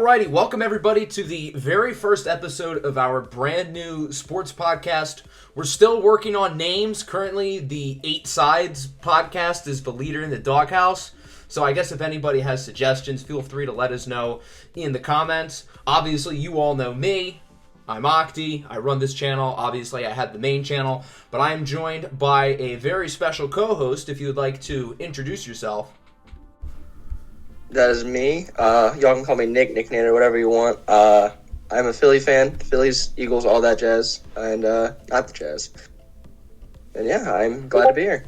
Alrighty, welcome everybody to the very first episode of our brand new sports podcast. We're still working on names. Currently, the 8 Sides podcast is the leader in the doghouse. So I guess if anybody has suggestions, feel free to let us know in the comments. Obviously, you all know me. I'm Octi. I run this channel. Obviously, I have the main channel. But I am joined by a very special co-host, if you would like to introduce yourself. That is me. Y'all can call me Nick, Nickname, or whatever you want. I'm a Philly fan. Phillies, Eagles, all that jazz. And not the Jazz. And yeah, I'm glad to be here.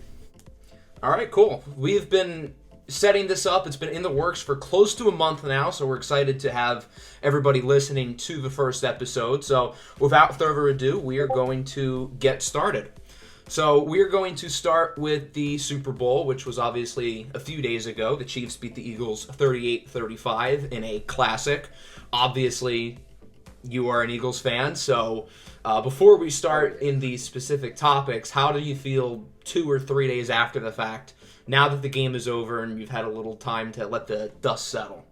All right, cool. We've been setting this up. It's been in the works for close to a month now, so we're excited to have everybody listening to the first episode. So without further ado, we are going to get started. So we're going to start with the Super Bowl, which was obviously a few days ago. The Chiefs beat the Eagles 38-35 in a classic. Obviously, you are an Eagles fan, so before we start in the specific topics, how do you feel 2 or 3 days after the fact, now that the game is over and you've had a little time to let the dust settle?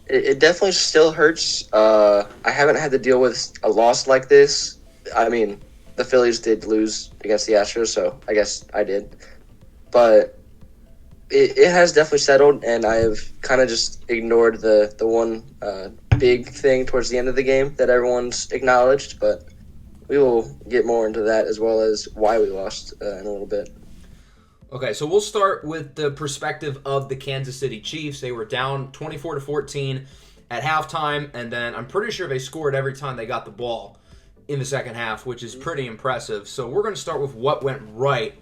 It definitely still hurts. I haven't had to deal with a loss like this. I mean, the Phillies did lose against the Astros, so I guess I did. But it has definitely settled, and I have kind of just ignored the one big thing towards the end of the game that everyone's acknowledged. But we will get more into that as well as why we lost in a little bit. Okay, so we'll start with the perspective of the Kansas City Chiefs. They were down 24-14 at halftime, and then I'm pretty sure they scored every time they got the ball in the second half, which is pretty impressive. So we're going to start with what went right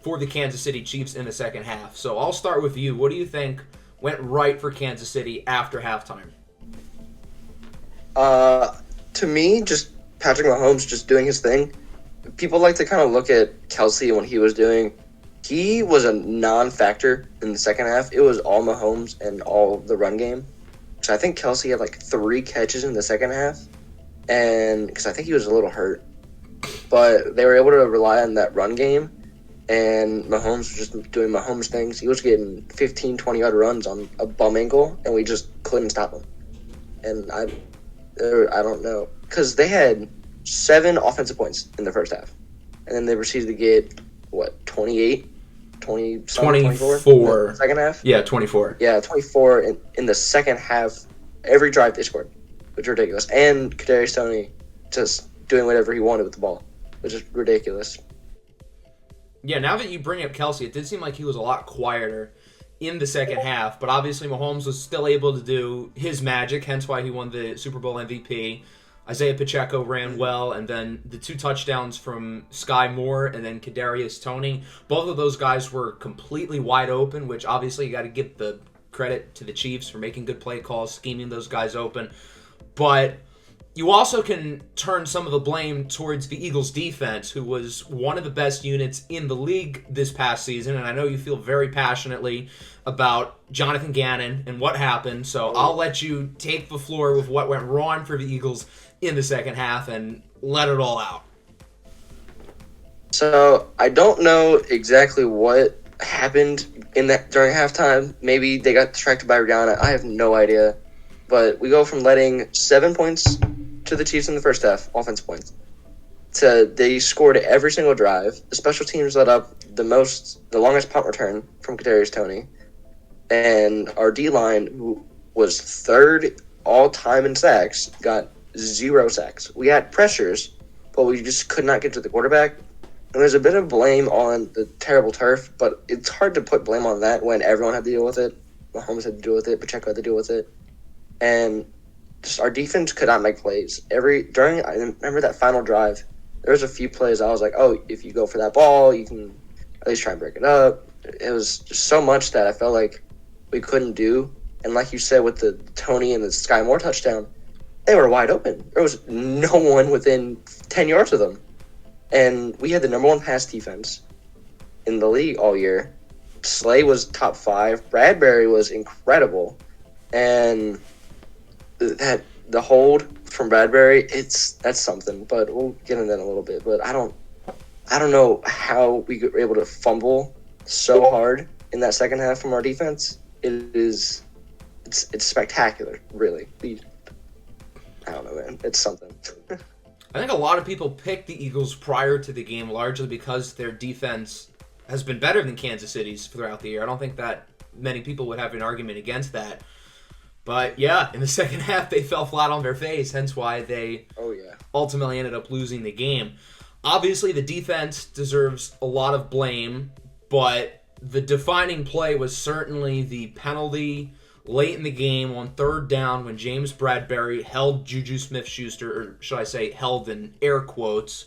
for the Kansas City Chiefs in the second half. So I'll start with you. What do you think went right for Kansas City after halftime? To me, just Patrick Mahomes just doing his thing. People like to kind of look at Kelsey and what he was doing. He was a non-factor in the second half. It was all Mahomes and all the run game. So I think Kelsey had like 3 catches in the second half. And because I think he was a little hurt, but they were able to rely on that run game, and Mahomes was just doing Mahomes things. He was getting 15, 20-yard runs on a bum ankle, and we just couldn't stop him. And I don't know, because they had 7 offensive points in the first half, and then they proceeded to get, 28? 24 in the second half? Yeah, 24. Yeah, 24 in the second half. Every drive they scored, which is ridiculous. And Kadarius Toney just doing whatever he wanted with the ball, which is ridiculous. Yeah, now that you bring up Kelsey, it did seem like he was a lot quieter in the second half, but obviously Mahomes was still able to do his magic, hence why he won the Super Bowl MVP. Isaiah Pacheco ran well, and then the 2 touchdowns from Sky Moore and then Kadarius Toney. Both of those guys were completely wide open, which obviously you got to give the credit to the Chiefs for making good play calls, scheming those guys open. But you also can turn some of the blame towards the Eagles' defense, who was one of the best units in the league this past season, and I know you feel very passionately about Jonathan Gannon and what happened, so I'll let you take the floor with what went wrong for the Eagles in the second half and let it all out. So I don't know exactly what happened during halftime. Maybe they got distracted by Rihanna. I have no idea. But we go from letting 7 points to the Chiefs in the first half, offensive points, to they scored every single drive. The special teams let up the longest punt return from Kadarius Toney. And our D-line, who was 3rd all-time in sacks, got 0 sacks. We had pressures, but we just could not get to the quarterback. And there's a bit of blame on the terrible turf, but it's hard to put blame on that when everyone had to deal with it. Mahomes had to deal with it. Pacheco had to deal with it. And just our defense could not make plays. I remember that final drive, there was a few plays I was like, oh, if you go for that ball, you can at least try and break it up. It was just so much that I felt like we couldn't do. And like you said, with the Toney and the Sky Moore touchdown, they were wide open. There was no one within 10 yards of them. And we had the number 1 pass defense in the league all year. Slay was top 5. Bradbury was incredible. And the hold from Bradbury, that's something. But we'll get into that in a little bit. But I don't know how we were able to fumble so hard in that second half from our defense. It's it's spectacular, really. I don't know, man. It's something. I think a lot of people picked the Eagles prior to the game largely because their defense has been better than Kansas City's throughout the year. I don't think that many people would have an argument against that. But yeah, in the second half, they fell flat on their face, hence why they ultimately ended up losing the game. Obviously, the defense deserves a lot of blame, but the defining play was certainly the penalty late in the game on third down when James Bradbury held Juju Smith-Schuster, or should I say held in air quotes.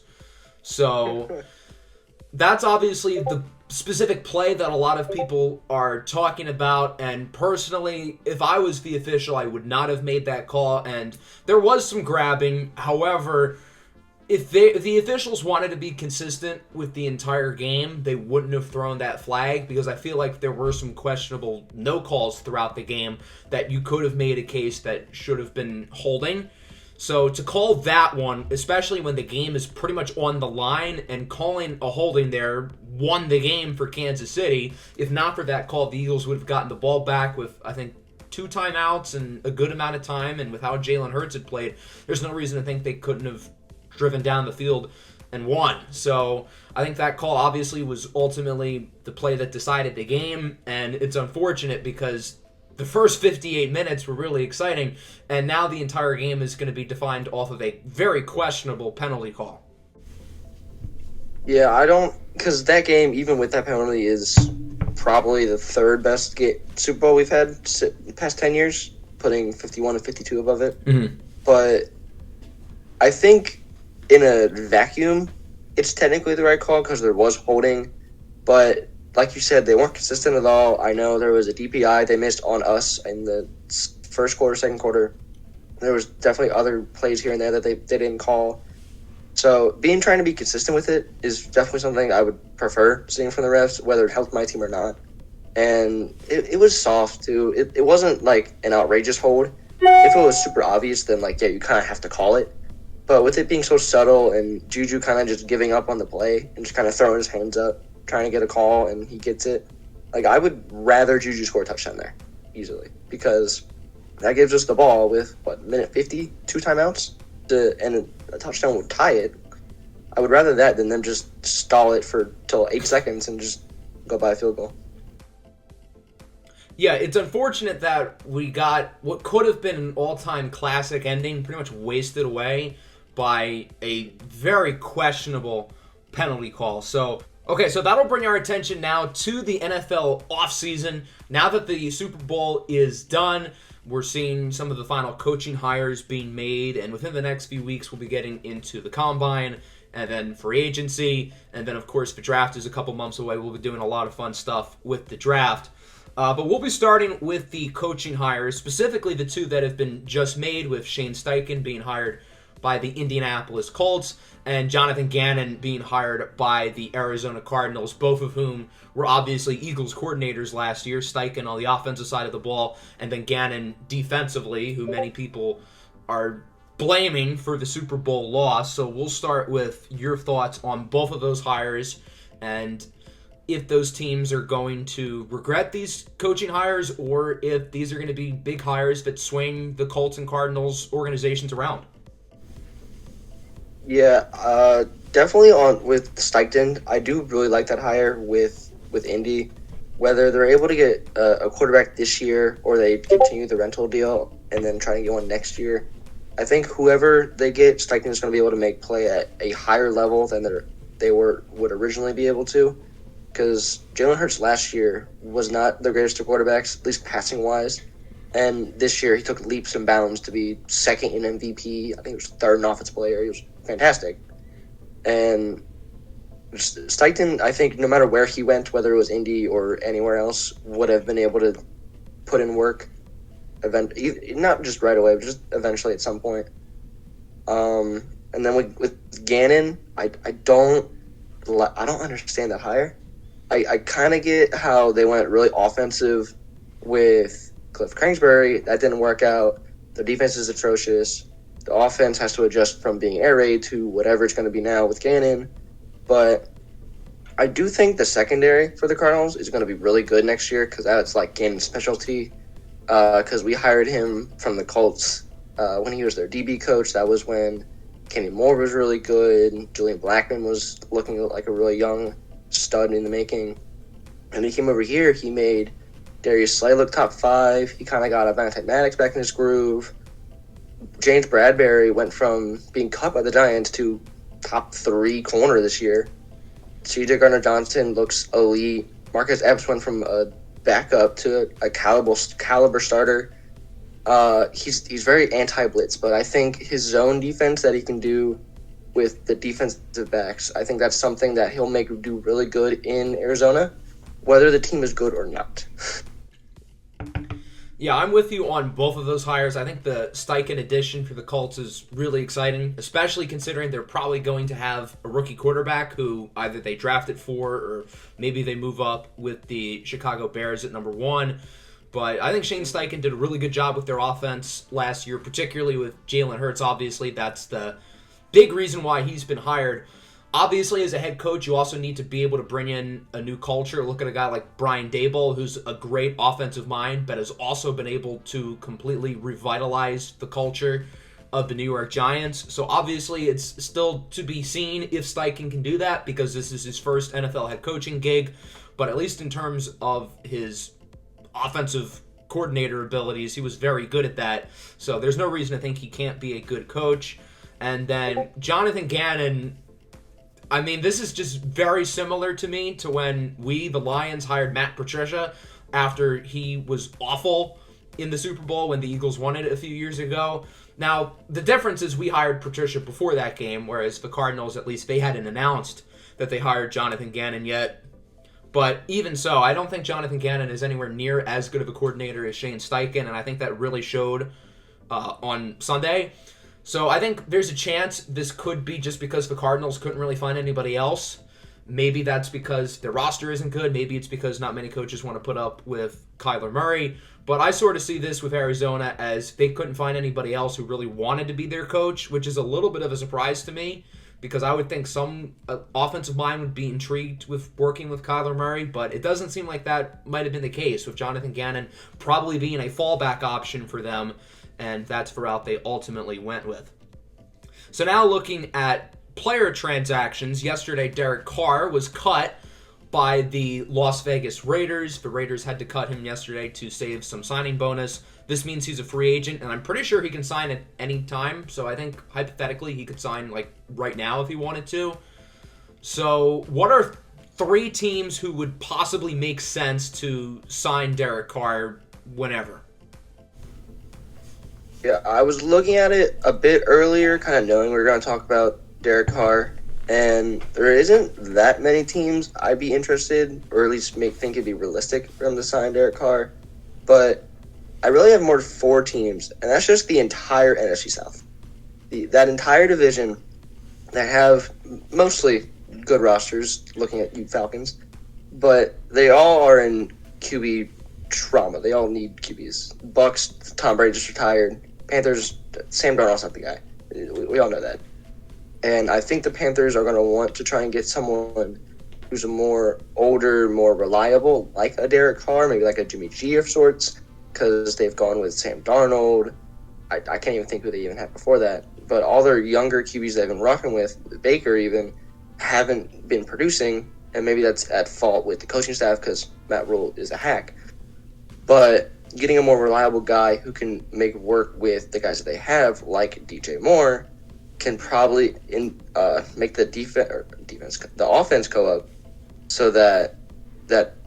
So that's obviously the specific play that a lot of people are talking about, and personally, if I was the official, I would not have made that call, and there was some grabbing. However, if the officials wanted to be consistent with the entire game, they wouldn't have thrown that flag, because I feel like there were some questionable no calls throughout the game that you could have made a case that should have been holding. So to call that one, especially when the game is pretty much on the line, and calling a holding there won the game for Kansas City. If not for that call, the Eagles would have gotten the ball back with, I think, 2 timeouts and a good amount of time, and with how Jalen Hurts had played, there's no reason to think they couldn't have driven down the field and won. So I think that call obviously was ultimately the play that decided the game, and it's unfortunate because the first 58 minutes were really exciting, and now the entire game is going to be defined off of a very questionable penalty call. Yeah, because that game, even with that penalty, is probably the third best Super Bowl we've had the past 10 years, putting 51 and 52 above it. Mm-hmm. But I think in a vacuum, it's technically the right call because there was holding, but like you said, they weren't consistent at all. I know there was a DPI they missed on us in the first quarter, second quarter. There was definitely other plays here and there that they didn't call. So trying to be consistent with it is definitely something I would prefer seeing from the refs, whether it helped my team or not. And it was soft, too. It wasn't like an outrageous hold. If it was super obvious, then you kind of have to call it. But with it being so subtle and Juju kind of just giving up on the play and just kind of throwing his hands up, trying to get a call, and he gets it. I would rather Juju score a touchdown there, easily, because that gives us the ball with, minute 50, 2 timeouts, and a touchdown would tie it. I would rather that than them just stall it till 8 seconds and just go by a field goal. Yeah, it's unfortunate that we got what could have been an all-time classic ending pretty much wasted away by a very questionable penalty call. So that'll bring our attention now to the NFL offseason. Now that the Super Bowl is done, we're seeing some of the final coaching hires being made, and within the next few weeks, we'll be getting into the Combine, and then free agency, and then, of course, the draft is a couple months away. We'll be doing a lot of fun stuff with the draft. But we'll be starting with the coaching hires, specifically the 2 that have been just made, with Shane Steichen being hired by the Indianapolis Colts, and Jonathan Gannon being hired by the Arizona Cardinals, both of whom were obviously Eagles coordinators last year. Steichen on the offensive side of the ball, and then Gannon defensively, who many people are blaming for the Super Bowl loss. So we'll start with your thoughts on both of those hires, and if those teams are going to regret these coaching hires, or if these are going to be big hires that swing the Colts and Cardinals organizations around. Yeah, definitely with Steichen. I do really like that hire with Indy. Whether they're able to get a quarterback this year or they continue the rental deal and then try to get one next year, I think whoever they get, Steichen is going to be able to make play at a higher level than they would originally be able to. Because Jalen Hurts last year was not the greatest of quarterbacks, at least passing-wise. And this year he took leaps and bounds to be second in MVP. I think he was third in offensive player. He was fantastic. And Steichen, I think no matter where he went, whether it was Indy or anywhere else, would have been able to put in work. Not just right away, but just eventually at some point. And then with Gannon, I don't understand that hire. I kind of get how they went really offensive with Cliff Kingsbury. That didn't work out. The defense is atrocious. The offense has to adjust from being air raid to whatever it's going to be now with Gannon. But I do think the secondary for the Cardinals is going to be really good next year because that's Gannon's specialty. because we hired him from the Colts when he was their DB coach. That was when Kenny Moore was really good. Julian Blackman was looking like a really young stud in the making. And he came over here. He made Darius Slay look top 5. He kind of got Avante Maddox back in his groove. James Bradbury went from being cut by the Giants to top 3 corner this year. C.J. Gardner-Johnson looks elite. Marcus Epps went from a backup to a caliber starter. He's very anti-blitz, but I think his zone defense that he can do with the defensive backs, I think that's something that he'll make do really good in Arizona, whether the team is good or not. Yeah, I'm with you on both of those hires. I think the Steichen addition for the Colts is really exciting, especially considering they're probably going to have a rookie quarterback who either they drafted for or maybe they move up with the Chicago Bears at number 1. But I think Shane Steichen did a really good job with their offense last year, particularly with Jalen Hurts, obviously. That's the big reason why he's been hired. Obviously, as a head coach, you also need to be able to bring in a new culture. Look at a guy like Brian Daboll, who's a great offensive mind, but has also been able to completely revitalize the culture of the New York Giants. So obviously, it's still to be seen if Steichen can do that, because this is his first NFL head coaching gig. But at least in terms of his offensive coordinator abilities, he was very good at that. So there's no reason to think he can't be a good coach. And then Jonathan Gannon, I mean, this is just very similar to me to when we, the Lions, hired Matt Patricia after he was awful in the Super Bowl when the Eagles won it a few years ago. Now, the difference is we hired Patricia before that game, whereas the Cardinals, at least, they hadn't announced that they hired Jonathan Gannon yet. But even so, I don't think Jonathan Gannon is anywhere near as good of a coordinator as Shane Steichen, and I think that really showed on Sunday. So I think there's a chance this could be just because the Cardinals couldn't really find anybody else. Maybe that's because their roster isn't good. Maybe it's because not many coaches want to put up with Kyler Murray. But I sort of see this with Arizona as they couldn't find anybody else who really wanted to be their coach, which is a little bit of a surprise to me, because I would think some offensive mind would be intrigued with working with Kyler Murray, but it doesn't seem like that might have been the case, with Jonathan Gannon probably being a fallback option for them, and that's the route they ultimately went with. So now looking at player transactions, yesterday Derek Carr was cut by the Las Vegas Raiders. The Raiders had to cut him yesterday to save some signing bonus. This means he's a free agent, and I'm pretty sure he can sign at any time. So I think, hypothetically, he could sign like right now if he wanted to. So what are 3 teams who would possibly make sense to sign Derek Carr whenever? Yeah, I was looking at it a bit earlier, kind of knowing we were going to talk about Derek Carr, and there isn't that many teams I'd be interested, or at least think it'd be realistic for him to sign Derek Carr. But I really have more than 4 teams, and that's just the entire NFC South. That entire division that have mostly good rosters, looking at you Falcons, but they all are in QB trauma. They all need QBs. Bucks, Tom Brady just retired. Panthers, Sam Darnold's not the guy. We all know that. And I think the Panthers are going to want to try and get someone who's a more older, more reliable, like a Derek Carr, maybe like a Jimmy G of sorts, because they've gone with Sam Darnold. I can't even think who they even had before that. But all their younger QBs they've been rocking with, Baker even, haven't been producing, and maybe that's at fault with the coaching staff because Matt Rule is a hack. But getting a more reliable guy who can make work with the guys that they have, like DJ Moore, can probably make the offense go up, so that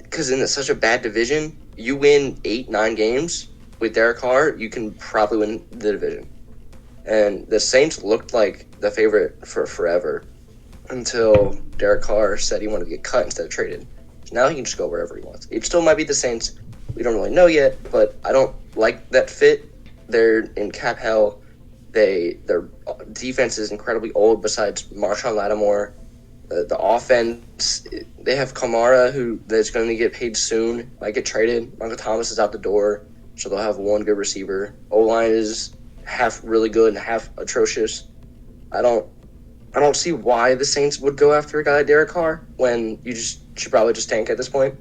because in such a bad division, you win 8-9 games with Derek Carr, you can probably win the division. And the Saints looked like the favorite for forever until Derek Carr said he wanted to get cut instead of traded. So now he can just go wherever he wants. It still might be the Saints. We don't really know yet, but I don't like that fit. They're in cap hell. Their defense is incredibly old besides Marshawn Lattimore. The offense, they have Kamara, that's going to get paid soon, might get traded. Michael Thomas is out the door, so they'll have one good receiver. O-line is half really good and half atrocious. I don't see why the Saints would go after a guy like Derek Carr when you should probably just tank at this point.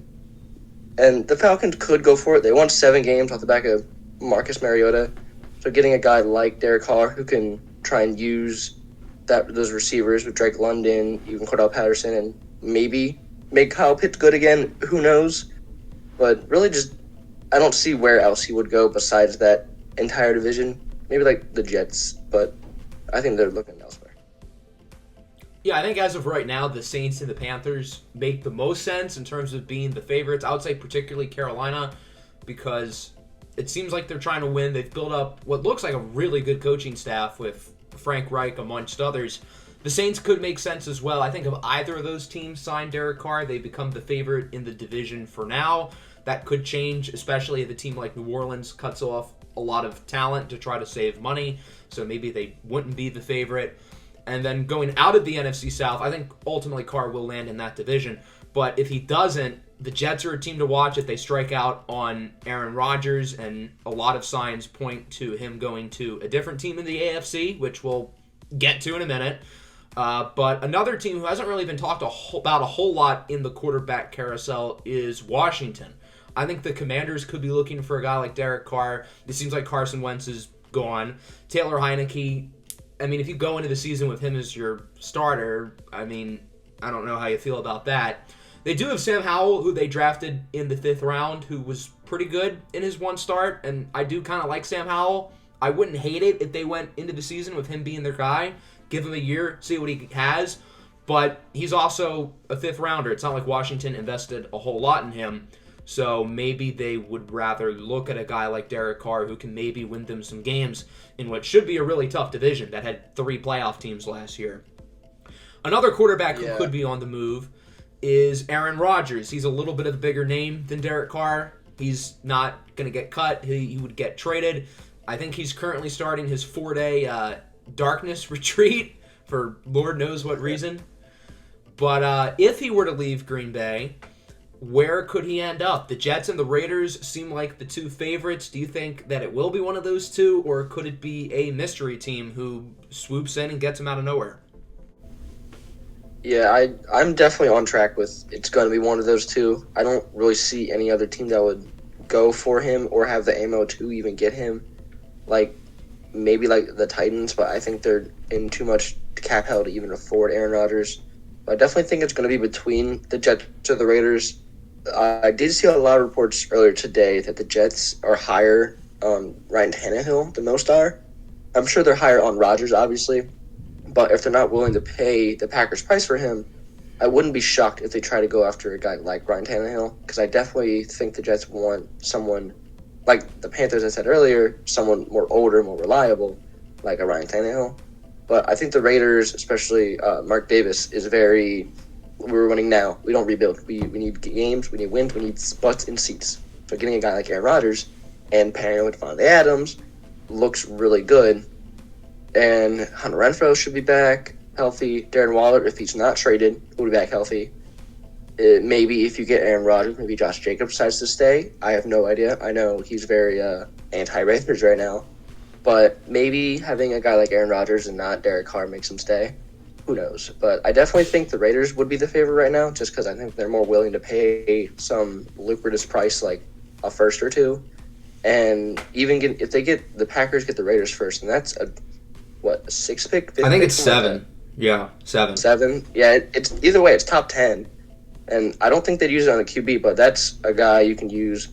And the Falcons could go for it. They won 7 games off the back of Marcus Mariota. So getting a guy like Derek Carr who can try and use those receivers with Drake London, even Cordell Patterson, and maybe make Kyle Pitts good again, who knows? But really just, I don't see where else he would go besides that entire division. Maybe like the Jets, but I think they're looking elsewhere. Yeah, I think as of right now, the Saints and the Panthers make the most sense in terms of being the favorites. I would say particularly Carolina, because it seems like they're trying to win. They've built up what looks like a really good coaching staff with Frank Reich amongst others. The Saints could make sense as well. I think if either of those teams sign Derek Carr, they become the favorite in the division for now. That could change, especially if a team like New Orleans cuts off a lot of talent to try to save money. So maybe they wouldn't be the favorite. And then going out of the NFC South, I think ultimately Carr will land in that division. But if he doesn't, the Jets are a team to watch if they strike out on Aaron Rodgers, and a lot of signs point to him going to a different team in the AFC, which we'll get to in a minute. But another team who hasn't really been talked about a whole lot in the quarterback carousel is Washington. I think the Commanders could be looking for a guy like Derek Carr. It seems like Carson Wentz is gone. Taylor Heineke, I mean, if you go into the season with him as your starter, I mean, I don't know how you feel about that. They do have Sam Howell, who they drafted in the 5th round, who was pretty good in his one start, and I do kind of like Sam Howell. I wouldn't hate it if they went into the season with him being their guy. Give him a year, see what he has. But he's also a 5th rounder. It's not like Washington invested a whole lot in him. So maybe they would rather look at a guy like Derek Carr who can maybe win them some games in what should be a really tough division that had 3 playoff teams last year. Another quarterback who could be on the move is Aaron Rodgers. He's a little bit of a bigger name than Derek Carr. He's not going to get cut. He would get traded. I think he's currently starting his 4-day darkness retreat for Lord knows what reason. But if he were to leave Green Bay, where could he end up? The Jets and the Raiders seem like the 2 favorites. Do you think that it will be one of those 2, or could it be a mystery team who swoops in and gets him out of nowhere? Yeah, I'm definitely on track with it's going to be one of those 2. I don't really see any other team that would go for him or have the ammo to even get him. Like, maybe like the Titans, but I think they're in too much cap hell to even afford Aaron Rodgers. But I definitely think it's going to be between the Jets or the Raiders. I did see a lot of reports earlier today that the Jets are higher on Ryan Tannehill than most are. I'm sure they're higher on Rodgers, obviously. But if they're not willing to pay the Packers' price for him, I wouldn't be shocked if they try to go after a guy like Ryan Tannehill, because I definitely think the Jets want someone, like the Panthers I said earlier, someone more older, more reliable, like a Ryan Tannehill. But I think the Raiders, especially Mark Davis, is very, we're winning now. We don't rebuild. We need games, we need wins, we need butts in seats. So getting a guy like Aaron Rodgers and pairing with Devontae Adams looks really good. And Hunter Renfrow should be back healthy. Darren Waller, if he's not traded, will be back healthy. Maybe if you get Aaron Rodgers, maybe Josh Jacobs decides to stay. I have no idea. I know he's very anti-Raiders right now. But maybe having a guy like Aaron Rodgers and not Derek Carr makes him stay. Who knows? But I definitely think the Raiders would be the favorite right now, just because I think they're more willing to pay some lucrative price, like a first or 2. And even if they get the Packers get the Raiders first, and that's a 6th pick? I think it's 7. Yeah, 7. 7? Yeah, it's either way, it's top 10. And I don't think they'd use it on a QB, but that's a guy you can use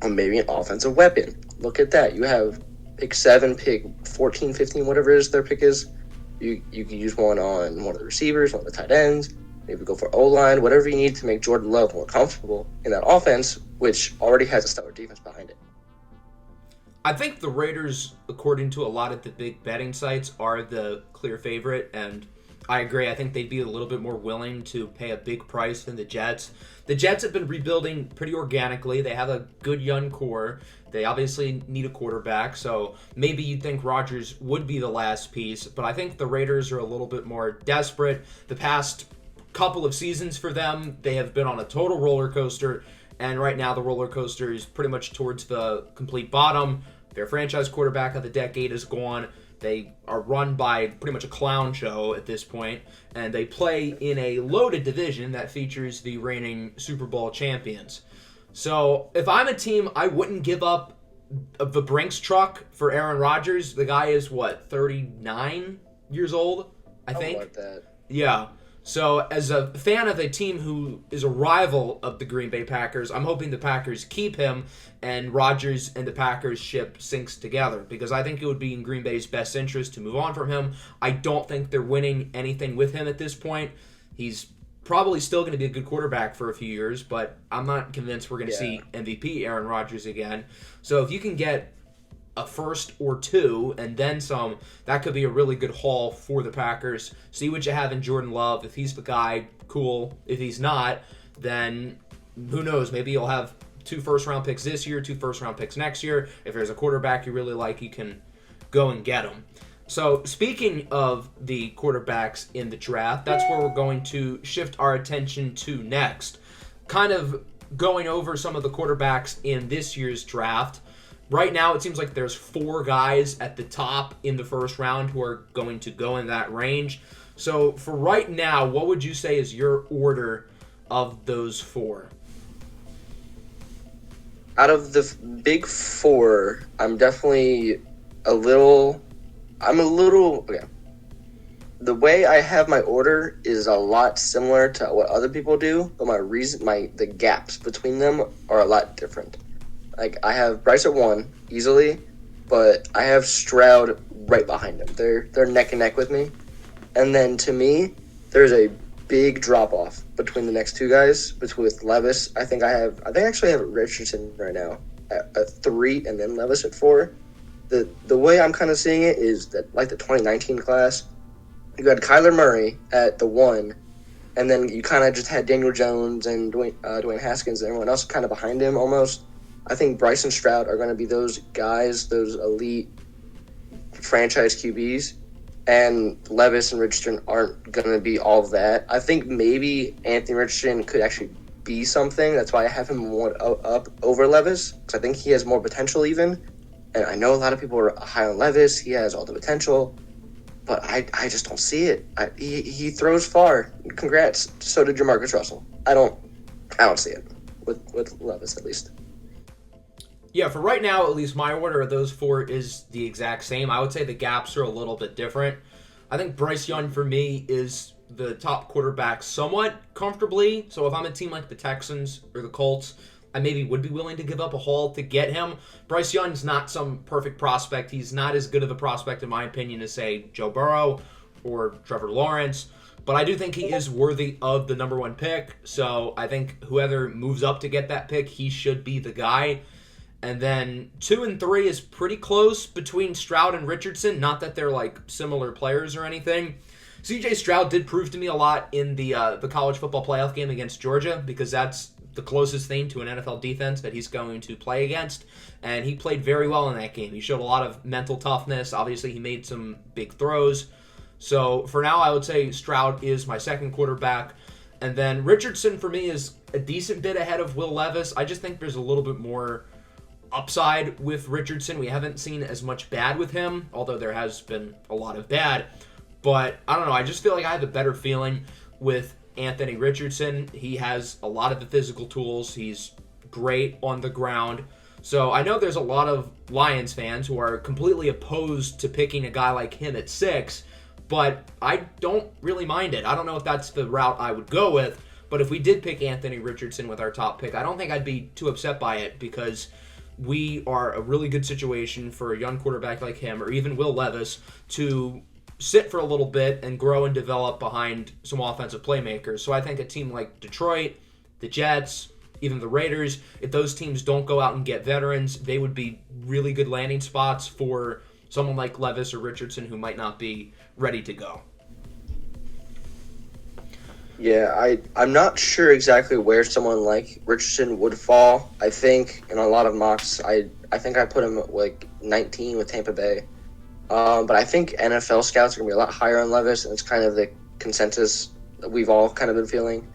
on maybe an offensive weapon. Look at that. You have pick 7, pick 14, 15, whatever it is their pick is. You can use one on one of the receivers, one of the tight ends. Maybe go for O-line, whatever you need to make Jordan Love more comfortable in that offense, which already has a stellar defense behind it. I think the Raiders, according to a lot of the big betting sites, are the clear favorite, and I agree. I think they'd be a little bit more willing to pay a big price than the Jets. The Jets have been rebuilding pretty organically. They have a good young core. They obviously need a quarterback, so maybe you'd think Rodgers would be the last piece, but I think the Raiders are a little bit more desperate. The past couple of seasons for them, they have been on a total roller coaster, and right now the roller coaster is pretty much towards the complete bottom. Their franchise quarterback of the decade is gone. They are run by pretty much a clown show at this point, and they play in a loaded division that features the reigning Super Bowl champions. So if I'm a team, I wouldn't give up the Brinks truck for Aaron Rodgers. The guy is, what, 39 years old, I think? Like that. Yeah. So as a fan of a team who is a rival of the Green Bay Packers, I'm hoping the Packers keep him and Rodgers and the Packers ship sinks together, because I think it would be in Green Bay's best interest to move on from him. I don't think they're winning anything with him at this point. He's probably still going to be a good quarterback for a few years, but I'm not convinced we're going to see MVP Aaron Rodgers again. So if you can get a first or two and then some, that could be a really good haul for the Packers. See what you have in Jordan Love. If he's the guy, cool. If he's not, then who knows? Maybe you'll have 2 first-round picks this year, 2 first-round picks next year. If there's a quarterback you really like, you can go and get him. So speaking of the quarterbacks in the draft, that's where we're going to shift our attention to next. Kind of going over some of the quarterbacks in this year's draft. Right now, it seems like there's 4 guys at the top in the first round who are going to go in that range. So for right now, what would you say is your order of those 4? Out of the big 4, I'm definitely a little. Okay. The way I have my order is a lot similar to what other people do, but the gaps between them are a lot different. Like, I have Bryce at 1 easily, but I have Stroud right behind him. They're neck and neck with me. And then to me, there's a big drop off between the next 2 guys. With Levis, I think I actually have Richardson right now at 3, and then Levis at 4. The way I'm kind of seeing it is that, like the 2019 class, you had Kyler Murray at the 1, and then you kind of just had Daniel Jones and Dwayne Haskins and everyone else kind of behind him almost. I think Bryce and Stroud are going to be those guys, those elite franchise QBs, and Levis and Richardson aren't going to be all of that. I think maybe Anthony Richardson could actually be something. That's why I have him up over Levis, because I think he has more potential even. And I know a lot of people are high on Levis. He has all the potential, but I just don't see it. He throws far. Congrats. So did Jamarcus Russell. I don't see it with Levis at least. Yeah, for right now, at least my order of those 4 is the exact same. I would say the gaps are a little bit different. I think Bryce Young, for me, is the top quarterback somewhat comfortably. So if I'm a team like the Texans or the Colts, I maybe would be willing to give up a haul to get him. Bryce Young's not some perfect prospect. He's not as good of a prospect, in my opinion, as, say, Joe Burrow or Trevor Lawrence. But I do think he is worthy of the number 1 pick. So I think whoever moves up to get that pick, he should be the guy. And then 2 and 3 is pretty close between Stroud and Richardson. Not that they're like similar players or anything. C.J. Stroud did prove to me a lot in the college football playoff game against Georgia, because that's the closest thing to an NFL defense that he's going to play against. And he played very well in that game. He showed a lot of mental toughness. Obviously, he made some big throws. So for now, I would say Stroud is my second quarterback. And then Richardson, for me, is a decent bit ahead of Will Levis. I just think there's a little bit more upside with Richardson. We haven't seen as much bad with him, although there has been a lot of bad. But I don't know. I just feel like I have a better feeling with Anthony Richardson. He has a lot of the physical tools. He's great on the ground. So I know there's a lot of Lions fans who are completely opposed to picking a guy like him at 6, but I don't really mind it. I don't know if that's the route I would go with, but if we did pick Anthony Richardson with our top pick, I don't think I'd be too upset by it, because we are a really good situation for a young quarterback like him, or even Will Levis, to sit for a little bit and grow and develop behind some offensive playmakers. So I think a team like Detroit, the Jets, even the Raiders, if those teams don't go out and get veterans, they would be really good landing spots for someone like Levis or Richardson who might not be ready to go. Yeah, I'm not sure exactly where someone like Richardson would fall. I think in a lot of mocks, I think I put him at like 19 with Tampa Bay. But I think NFL scouts are going to be a lot higher on Levis, and it's kind of the consensus that we've all kind of been feeling.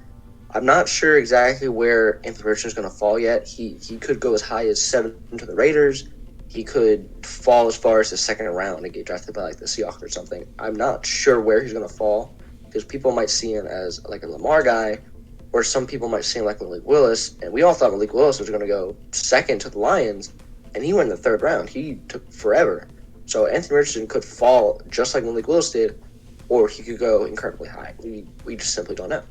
I'm not sure exactly where Anthony Richardson is going to fall yet. He could go as high as 7 to the Raiders. He could fall as far as the second round and get drafted by like the Seahawks or something. I'm not sure where he's going to fall, because people might see him as like a Lamar guy, or some people might seem like Malik Willis, and we all thought Malik Willis was going to go second to the Lions, and he went in the third round. He took forever. So Anthony Richardson could fall just like Malik Willis did, or he could go incredibly high. We just simply don't know.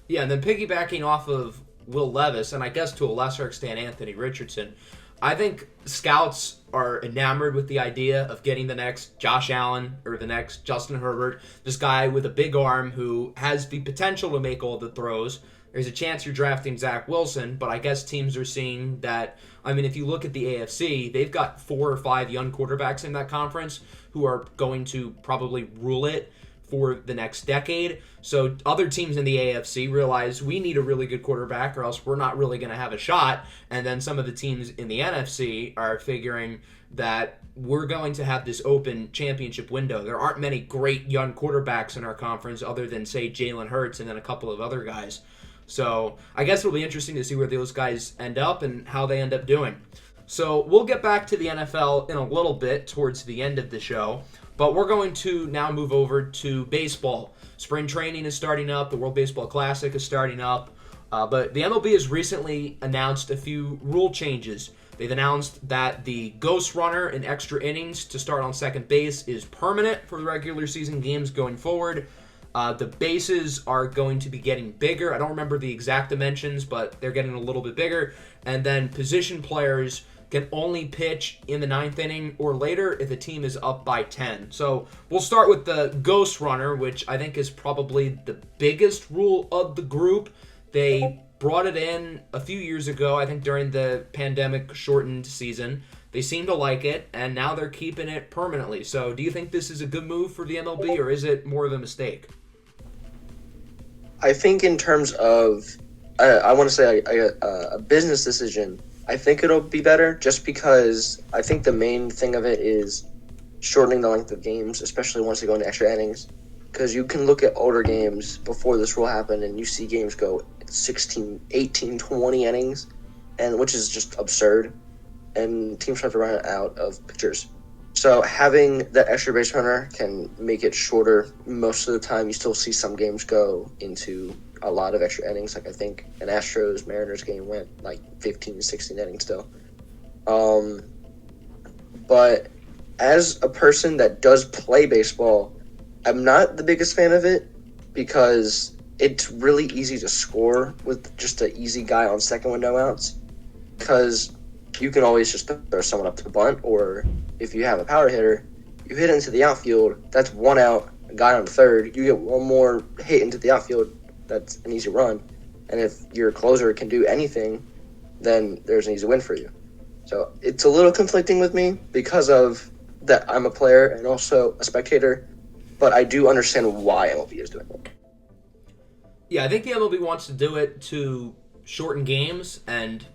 Yeah, and then piggybacking off of Will Levis, and I guess to a lesser extent Anthony Richardson, I think scouts are enamored with the idea of getting the next Josh Allen or the next Justin Herbert, this guy with a big arm who has the potential to make all the throws. There's a chance you're drafting Zach Wilson, but I guess teams are seeing that. I mean, if you look at the AFC, they've got 4 or 5 young quarterbacks in that conference who are going to probably rule it for the next decade. So other teams in the AFC realize we need a really good quarterback or else we're not really going to have a shot. And then some of the teams in the NFC are figuring that we're going to have this open championship window. There aren't many great young quarterbacks in our conference other than, say, Jalen Hurts and then a couple of other guys. So I guess it'll be interesting to see where those guys end up and how they end up doing. So we'll get back to the NFL in a little bit towards the end of the show. But we're going to now move over to baseball. Spring training is starting up. The World Baseball Classic is starting up. But the MLB has recently announced a few rule changes. They've announced that the ghost runner in extra innings to start on second base is permanent for the regular season games going forward. The bases are going to be getting bigger. I don't remember the exact dimensions, but they're getting a little bit bigger. And then position players can only pitch in the 9th inning or later if the team is up by 10. So we'll start with the ghost runner, which I think is probably the biggest rule of the group. They brought it in a few years ago, I think during the pandemic-shortened season. They seem to like it, and now they're keeping it permanently. So do you think this is a good move for the MLB, or is it more of a mistake? I think in terms of, I want to say a business decision, I think it'll be better just because I think the main thing of it is shortening the length of games, especially once they go into extra innings. Because you can look at older games before this rule happened and you see games go 16, 18, 20 innings, and which is just absurd. And teams have to run out of pitchers. So having that extra base runner can make it shorter. Most of the time you still see some games go into a lot of extra innings. Like I think an Astros-Mariners game went like 15 to 16 innings still. But as a person that does play baseball, I'm not the biggest fan of it because it's really easy to score with just an easy guy on second with no outs. Because you can always just throw someone up to the bunt, or if you have a power hitter, you hit into the outfield, that's 1 out, a guy on third, you get one more hit into the outfield, that's an easy run. And if your closer can do anything, then there's an easy win for you. So it's a little conflicting with me because of that I'm a player and also a spectator, but I do understand why MLB is doing it. Yeah, I think the MLB wants to do it to shorten games, and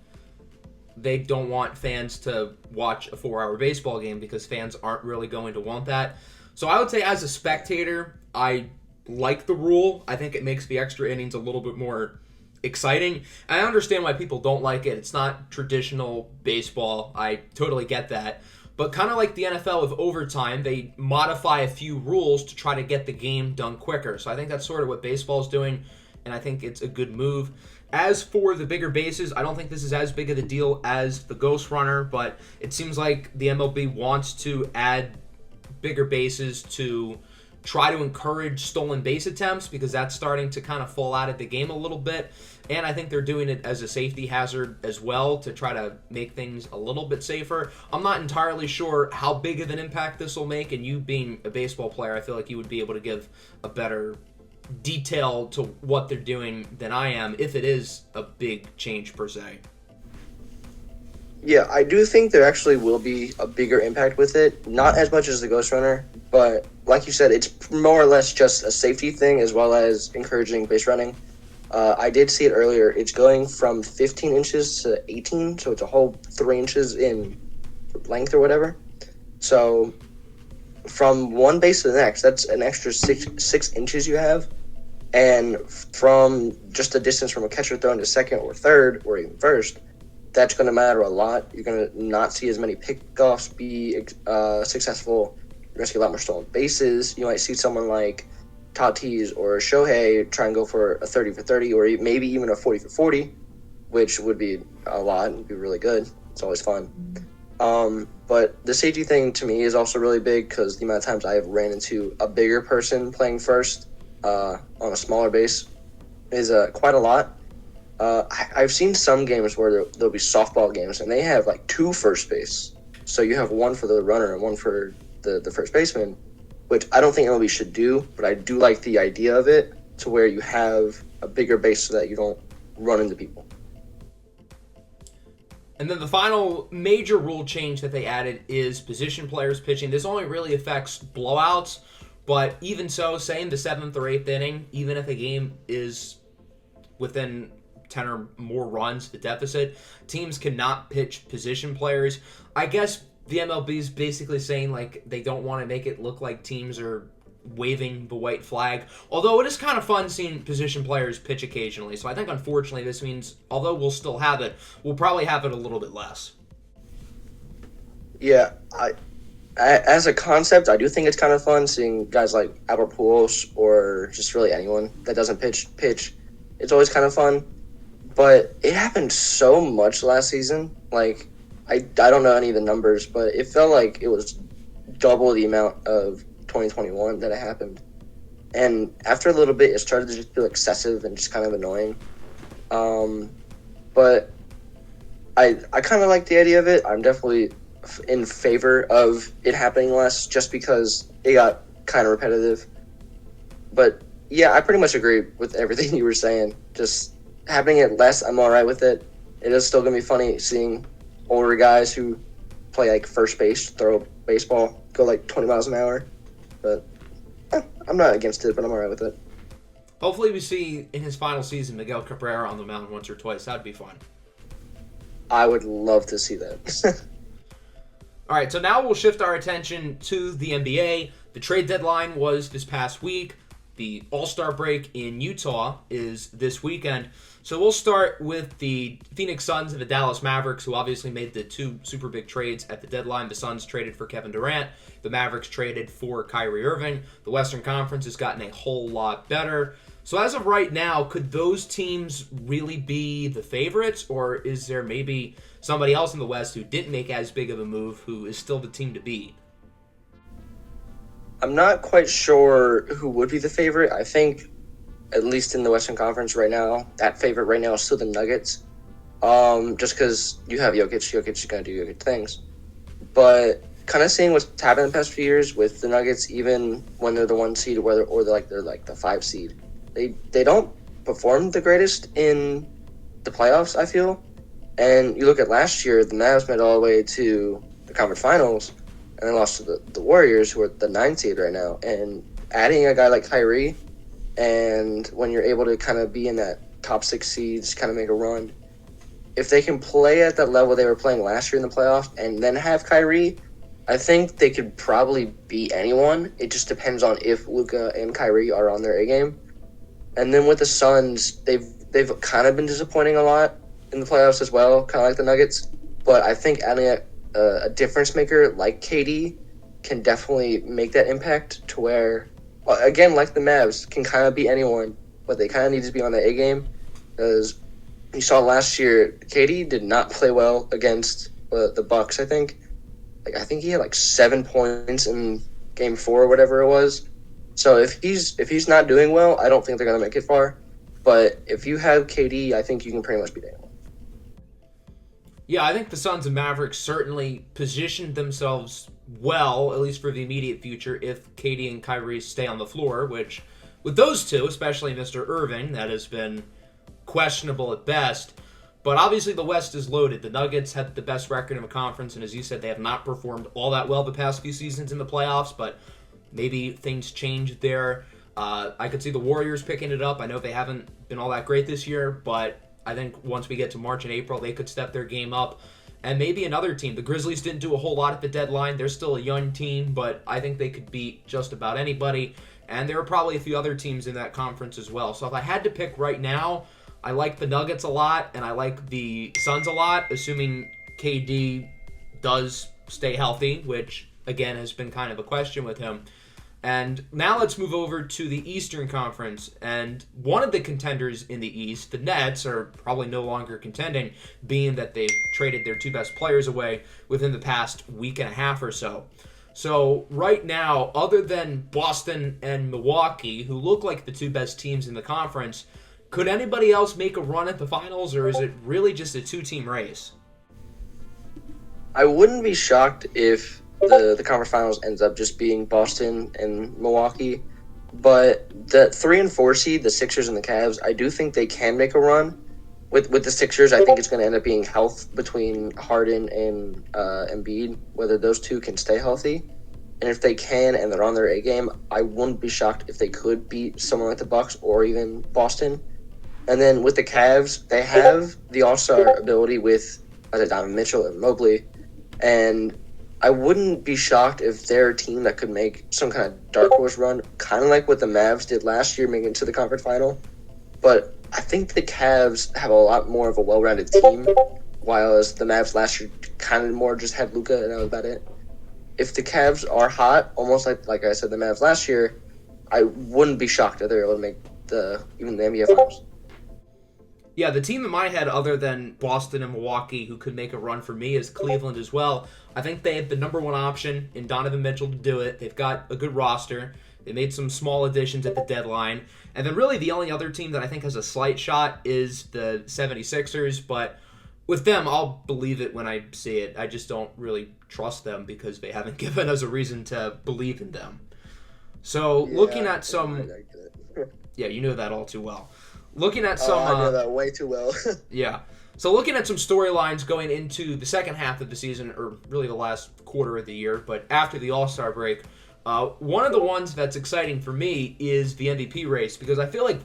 they don't want fans to watch a 4-hour baseball game because fans aren't really going to want that. So I would say as a spectator, I like the rule. I think it makes the extra innings a little bit more exciting. I understand why people don't like it. It's not traditional baseball. I totally get that. But kind of like the NFL with overtime, they modify a few rules to try to get the game done quicker. So I think that's sort of what baseball's doing, and I think it's a good move. As for the bigger bases, I don't think this is as big of a deal as the ghost runner, but it seems like the MLB wants to add bigger bases to try to encourage stolen base attempts because that's starting to kind of fall out of the game a little bit. And I think they're doing it as a safety hazard as well to try to make things a little bit safer. I'm not entirely sure how big of an impact this will make, and you being a baseball player, I feel like you would be able to give a better detail to what they're doing than I am, if it is a big change per se. Yeah, I do think there actually will be a bigger impact with it. Not as much as the Ghost Runner, but like you said, it's more or less just a safety thing as well as encouraging base running. I did see it earlier. It's going from 15 inches to 18, so it's a whole 3 inches in length or whatever. So from one base to the next, that's an extra six inches you have. And from just the distance from a catcher throwing to second or third or even first, that's going to matter a lot. You're going to not see as many pickoffs be successful. You're going to see a lot more stolen bases. You might see someone like Tatis or Shohei try and go for a 30 for 30 or maybe even a 40 for 40, which would be a lot and be really good. It's always fun. But the safety thing to me is also really big because the amount of times I have ran into a bigger person playing first on a smaller base is quite a lot. I've seen some games where there'll be softball games and they have like 2 first base. So you have one for the runner and one for the first baseman, which I don't think MLB should do, but I do like the idea of it to where you have a bigger base so that you don't run into people. And then the final major rule change that they added is position players pitching. This only really affects blowouts, but even so, say in the 7th or 8th inning, even if a game is within 10 or more runs, the deficit, teams cannot pitch position players. I guess the MLB is basically saying like they don't want to make it look like teams are waving the white flag. Although it is kind of fun seeing position players pitch occasionally. So I think unfortunately this means, although we'll still have it, we'll probably have it a little bit less. Yeah, as a concept, I do think it's kind of fun seeing guys like Albert Pujols or just really anyone that doesn't pitch. It's always kind of fun. But it happened so much last season. Like, I don't know any of the numbers, but it felt like it was double the amount of 2021 that it happened. And after a little bit, it started to just feel excessive and just kind of annoying. But I kind of like the idea of it. I'm definitely in favor of it happening less just because it got kind of repetitive. But, yeah, I pretty much agree with everything you were saying. Just having it less, I'm all right with it. It is still going to be funny seeing older guys who play like first base, throw a baseball, go like 20 miles an hour. But I'm not against it, but I'm all right with it. Hopefully we see in his final season Miguel Cabrera on the mound once or twice. That'd be fun. I would love to see that. All right, so now we'll shift our attention to the NBA. The trade deadline was this past week. The All-Star break in Utah is this weekend. So we'll start with the Phoenix Suns and the Dallas Mavericks, who obviously made the 2 super big trades at the deadline. The Suns traded for Kevin Durant. The Mavericks traded for Kyrie Irving. The Western Conference has gotten a whole lot better. So as of right now, could those teams really be the favorites? Or is there maybe somebody else in the West who didn't make as big of a move who is still the team to beat? I'm not quite sure who would be the favorite. I think, at least in the Western Conference right now, that favorite right now is still the Nuggets. Just because you have Jokic is going to do Jokic things. But kind of seeing what's happened in the past few years with the Nuggets, or they're the 5 seed, they don't perform the greatest in the playoffs, I feel. And you look at last year, the Mavs made it all the way to the conference finals, and they lost to the Warriors, who are the 9 seed right now. And adding a guy like Kyrie, and when you're able to kind of be in that top 6 seeds, kind of make a run, if they can play at that level they were playing last year in the playoffs and then have Kyrie, I think they could probably beat anyone. It just depends on if Luka and Kyrie are on their A game. And then with the Suns, they've kind of been disappointing a lot in the playoffs as well, kind of like the Nuggets. But I think adding a difference maker like KD can definitely make that impact to where, again, like the Mavs, can kind of beat anyone, but they kind of need to be on the A game. Because you saw last year, KD did not play well against the Bucks, I think. I think he had like 7 points in Game 4 or whatever it was. So if he's not doing well, I don't think they're going to make it far. But if you have KD, I think you can pretty much beat anyone. Yeah, I think the Suns and Mavericks certainly positioned themselves well, at least for the immediate future, if KD and Kyrie stay on the floor, which with those two, especially Mr. Irving, that has been questionable at best. But obviously the West is loaded. The Nuggets had the best record in the conference, and as you said, they have not performed all that well the past few seasons in the playoffs, but maybe things changed there. I could see the Warriors picking it up. I know they haven't been all that great this year, but I think once we get to March and April, they could step their game up. And maybe another team. The Grizzlies didn't do a whole lot at the deadline. They're still a young team, but I think they could beat just about anybody. And there are probably a few other teams in that conference as well. So if I had to pick right now, I like the Nuggets a lot, and I like the Suns a lot, assuming KD does stay healthy, which, again, has been kind of a question with him. And now let's move over to the Eastern Conference. And one of the contenders in the East, the Nets, are probably no longer contending, being that they've traded their two best players away within the past week and a half or so. So right now, other than Boston and Milwaukee, who look like the two best teams in the conference, could anybody else make a run at the finals, or is it really just a two-team race? I wouldn't be shocked if the conference finals ends up just being Boston and Milwaukee. But the 3 and 4 seed, the Sixers and the Cavs, I do think they can make a run. With the Sixers, I think it's going to end up being health between Harden and Embiid, whether those two can stay healthy. And if they can and they're on their A game, I wouldn't be shocked if they could beat someone like the Bucks or even Boston. And then with the Cavs, they have the all-star ability with Donovan Mitchell and Mobley. And I wouldn't be shocked if they're a team that could make some kind of dark horse run, kind of like what the Mavs did last year, making it to the conference final. But I think the Cavs have a lot more of a well-rounded team, while as the Mavs last year kind of more just had Luka, and that was about it. If the Cavs are hot, almost like I said, the Mavs last year, I wouldn't be shocked if they're able to make even the NBA Finals. Yeah, the team in my head, other than Boston and Milwaukee, who could make a run for me, is Cleveland as well. I think they have the number one option in Donovan Mitchell to do it. They've got a good roster. They made some small additions at the deadline. And then really the only other team that I think has a slight shot is the 76ers. But with them, I'll believe it when I see it. I just don't really trust them because they haven't given us a reason to believe in them. So looking at some... Yeah, you know that all too well. Looking at some... I know that way too well. Yeah. So looking at some storylines going into the second half of the season, or really the last quarter of the year, but after the All-Star break, one of the ones that's exciting for me is the MVP race, because I feel like,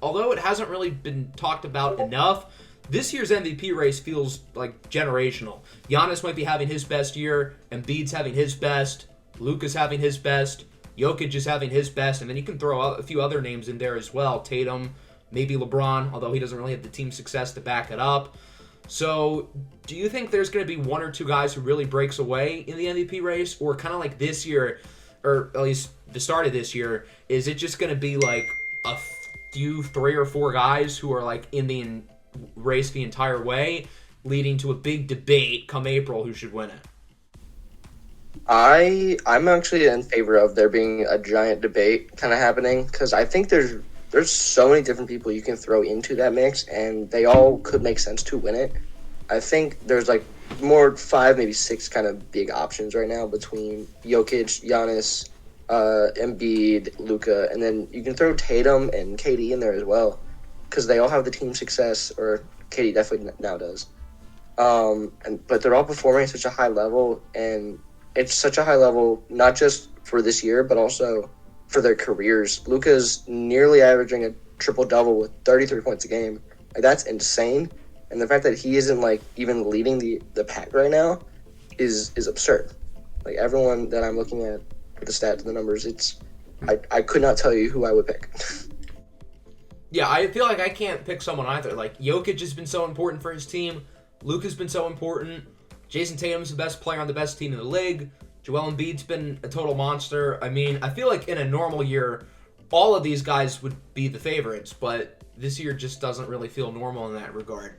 although it hasn't really been talked about enough, this year's MVP race feels like generational. Giannis might be having his best year, Embiid's having his best, Luka's having his best, Jokic is having his best, and then you can throw out a few other names in there as well. Tatum, maybe LeBron, although he doesn't really have the team success to back it up. So, do you think there's going to be one or two guys who really breaks away in the MVP race? Or kind of like this year, or at least the start of this year, is it just going to be like a few 3 or 4 guys who are like in the race the entire way, leading to a big debate come April who should win it? I'm actually in favor of there being a giant debate kind of happening, because I think there's so many different people you can throw into that mix, and they all could make sense to win it. I think there's like more 5, maybe 6 kind of big options right now between Jokic, Giannis, Embiid, Luka, and then you can throw Tatum and KD in there as well, because they all have the team success, or KD definitely now does. But they're all performing at such a high level, and it's such a high level not just for this year, but also for their careers. Luka's nearly averaging a triple-double with 33 points a game. Like, that's insane. And the fact that he isn't, like, even leading the pack right now is absurd. Like, everyone that I'm looking at with the stats and the numbers, I could not tell you who I would pick. Yeah, I feel like I can't pick someone either. Like, Jokic has been so important for his team. Luka's been so important. Jason Tatum's the best player on the best team in the league. Joel Embiid's been a total monster. I mean, I feel like in a normal year, all of these guys would be the favorites, but this year just doesn't really feel normal in that regard.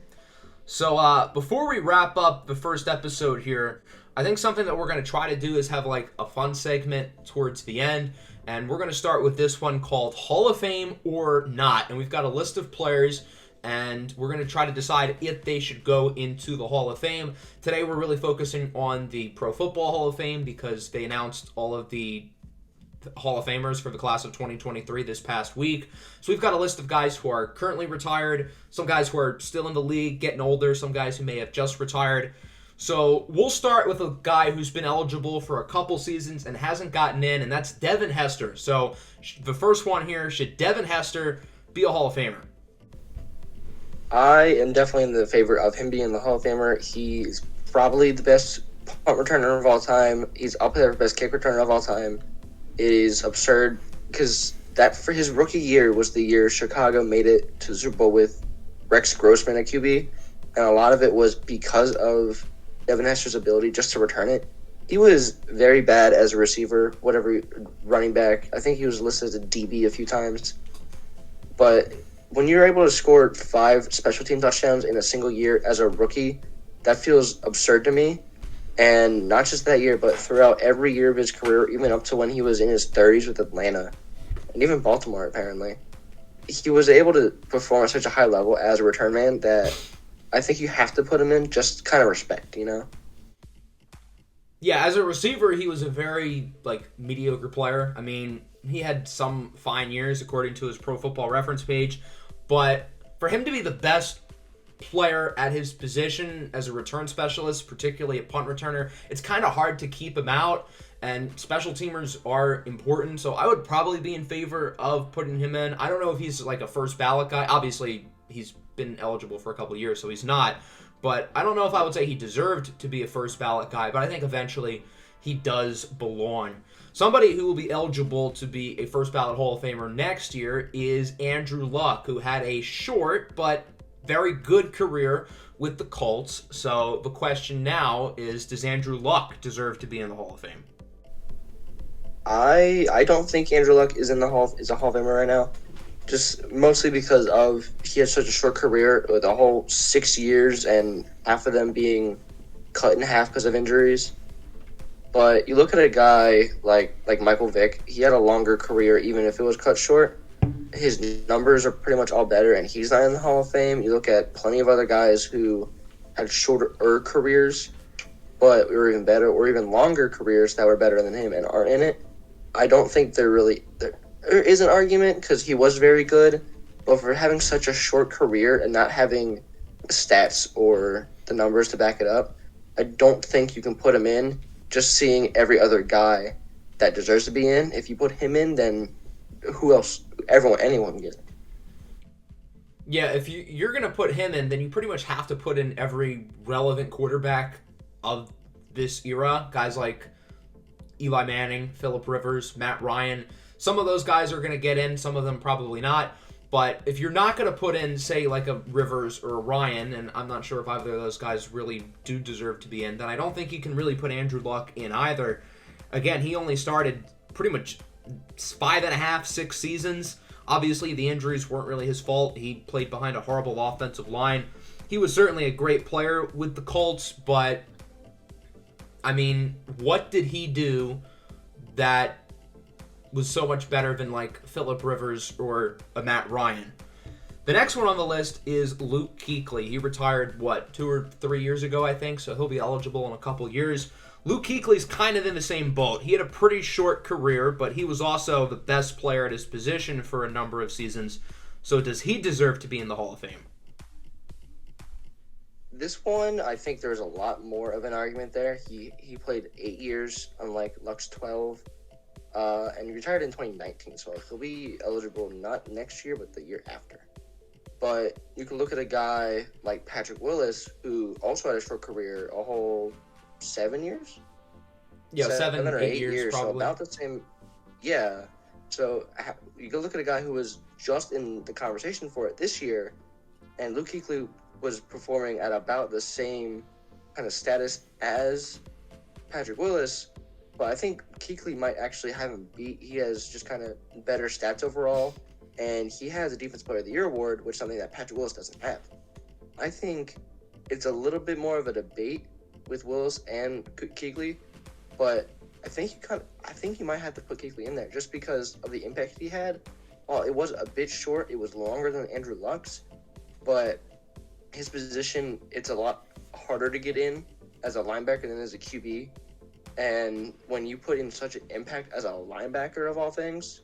So before we wrap up the first episode here, I think something that we're going to try to do is have like a fun segment towards the end, and we're going to start with this one called Hall of Fame or Not, and we've got a list of players, and we're going to try to decide if they should go into the Hall of Fame. Today we're really focusing on the Pro Football Hall of Fame because they announced all of the Hall of Famers for the class of 2023 this past week. So we've got a list of guys who are currently retired, some guys who are still in the league, getting older, some guys who may have just retired. So we'll start with a guy who's been eligible for a couple seasons and hasn't gotten in, and that's Devin Hester. So the first one here, should Devin Hester be a Hall of Famer? I am definitely in the favor of him being the Hall of Famer. He's probably the best punt returner of all time. He's up there for best kick returner of all time. It is absurd because that for his rookie year was the year Chicago made it to the Super Bowl with Rex Grossman at QB, and a lot of it was because of Devin Hester's ability just to return it. He was very bad as a receiver, whatever running back. I think he was listed as a DB a few times. But when you're able to score 5 special team touchdowns in a single year as a rookie, that feels absurd to me. And not just that year, but throughout every year of his career, even up to when he was in his 30s with Atlanta, and even Baltimore, apparently. He was able to perform at such a high level as a return man that I think you have to put him in just kind of respect, you know? Yeah, as a receiver, he was a very, mediocre player. I mean, he had some fine years according to his Pro Football Reference page, but for him to be the best player at his position as a return specialist, particularly a punt returner, it's kind of hard to keep him out, and special teamers are important, so I would probably be in favor of putting him in. I don't know if he's like a first ballot guy. Obviously, he's been eligible for a couple of years, so he's not. But I don't know if I would say he deserved to be a first ballot guy, but I think eventually he does belong. Somebody who will be eligible to be a first ballot Hall of Famer next year is Andrew Luck, who had a short but very good career with the Colts. So the question now is, does Andrew Luck deserve to be in the Hall of Fame? I don't think Andrew Luck is a Hall of Famer right now. Just mostly because of he had such a short career with a whole 6 years and half of them being cut in half because of injuries. But you look at a guy like Michael Vick, he had a longer career even if it was cut short. His numbers are pretty much all better and he's not in the Hall of Fame. You look at plenty of other guys who had shorter careers but were even better or even longer careers that were better than him and are in it. I don't think there is an argument because he was very good, but for having such a short career and not having the stats or the numbers to back it up, I don't think you can put him in just seeing every other guy that deserves to be in. If you put him in, then who else? Anyone can get it. Yeah, if you're going to put him in, then you pretty much have to put in every relevant quarterback of this era. Guys like Eli Manning, Phillip Rivers, Matt Ryan. Some of those guys are going to get in, some of them probably not. But if you're not going to put in, say, like a Rivers or a Ryan, and I'm not sure if either of those guys really do deserve to be in, then I don't think you can really put Andrew Luck in either. Again, he only started pretty much 5.5, 6 seasons. Obviously, the injuries weren't really his fault. He played behind a horrible offensive line. He was certainly a great player with the Colts, but, I mean, what did he do that was so much better than like Phillip Rivers or a Matt Ryan? The next one on the list is Luke Kuechly. He retired, 2 or 3 years ago, I think, so he'll be eligible in a couple years. Luke Kuechly's kind of in the same boat. He had a pretty short career, but he was also the best player at his position for a number of seasons. So does he deserve to be in the Hall of Fame? This one, I think there's a lot more of an argument there. He played 8 years, unlike Luck's 12. And he retired in 2019, so he'll be eligible not next year, but the year after. But you can look at a guy like Patrick Willis, who also had a short career, a whole 7 years? Yeah, 7 or 8 years probably. So about the same. Yeah. So you can look at a guy who was just in the conversation for it this year, and Luke Kuechly was performing at about the same kind of status as Patrick Willis. But I think Kuechly might actually have him beat. He has just kind of better stats overall, and he has a Defensive Player of the Year award, which is something that Patrick Willis doesn't have. I think it's a little bit more of a debate with Willis and Kuechly, but I think you might have to put Kuechly in there just because of the impact he had. While it was a bit short, it was longer than Andrew Luck's, but his position, it's a lot harder to get in as a linebacker than as a QB. And when you put in such an impact as a linebacker of all things,